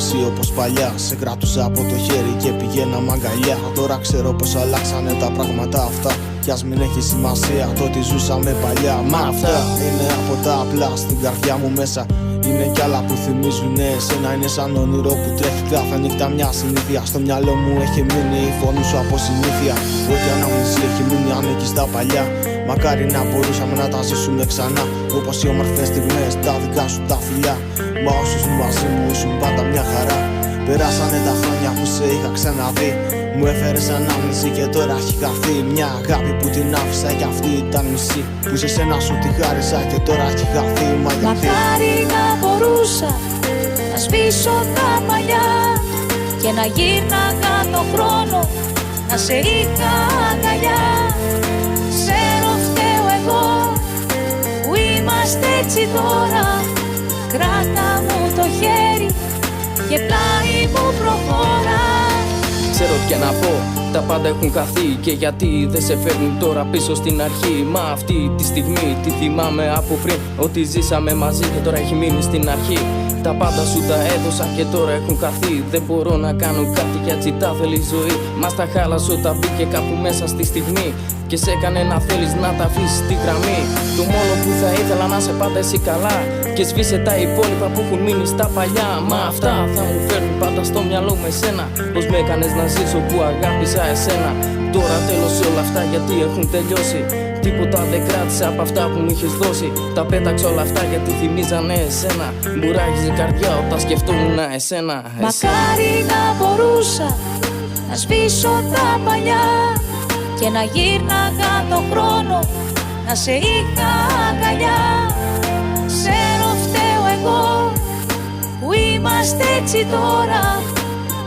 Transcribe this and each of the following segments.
ανάμνηση όπως παλιά. Σε κράτουσα από το χέρι και πηγαίναμε αγκαλιά. Τώρα ξέρω πως αλλάξανε τα πράγματα αυτά. Κι ας μην έχει σημασία το ότι ζούσαμε παλιά. Μα αυτά είναι από τα απλά στην καρδιά μου μέσα. Είναι κι άλλα που θυμίζουνε εσένα. Είναι σαν όνειρο που τρέχει κάθε νύχτα μια συνήθεια. Στο μυαλό μου έχει μείνει η φωνή σου από συνήθεια. Ό,τι ανάμνηση έχει μείνει ανήκει στα παλιά. Μακάρι να μπορούσαμε να τα ζήσουμε ξανά. Όπως οι όμορφες στιγμές, τα δικά σου τα φιλιά. Μα όσους μαζί μου ήσουν πάντα μια χαρά. Περάσανε τα χρόνια που σε είχα ξαναδεί. Μου έφερες ανάμνηση και τώρα έχει χαθεί. Μια αγάπη που την άφησα κι αυτή ήταν μισή. Που σε σένα σου τη χάρισα και τώρα έχει χαθεί. Μα γιατί? Μακάρι να μπορούσα να σβήσω τα παλιά και να γύρναγα το χρόνο να σε είχα αγκαλιά. Ξέρω φταίω εγώ που είμαστε έτσι τώρα. Κράτα μου το χέρι και πλάι μου προχώρα. Ξέρω τι να πω, τα πάντα έχουν χαθεί. Και γιατί δεν σε φέρνουν τώρα πίσω στην αρχή? Μα αυτή τη στιγμή τη θυμάμαι από πριν. Ότι ζήσαμε μαζί και τώρα έχει μείνει στην αρχή. Τα πάντα σου τα έδωσα και τώρα έχουν χαθεί. Δεν μπορώ να κάνω κάτι κι έτσι τα θέλει η ζωή. Μας τα χάλασε όταν μπήκε κάπου μέσα στη στιγμή και σε έκανε να θέλεις να τα αφήσεις στη γραμμή. Το μόνο που θα ήθελα να σε πάντα εσύ καλά και σβήσε τα υπόλοιπα που έχουν μείνει στα παλιά. Μα αυτά θα μου φέρνουν πάντα στο μυαλό με σένα. Πως με έκανες να ζήσω που αγάπησα εσένα. Τώρα τέλος όλα αυτά γιατί έχουν τελειώσει. Τίποτα δεν κράτησα από αυτά που μου είχες δώσει. Τα πέταξα όλα αυτά γιατί θυμίζανε εσένα. Μου ράγιζε η καρδιά όταν σκεφτόμουν εσένα. Μακάρι να μπορούσα να σβήσω τα παλιά και να γύρναγα το χρόνο να σε είχα αγκαλιά. Ξέρω φταίω εγώ που είμαστε έτσι τώρα.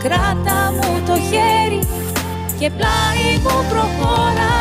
Κράτα μου το χέρι και πλάι μου προχώρα.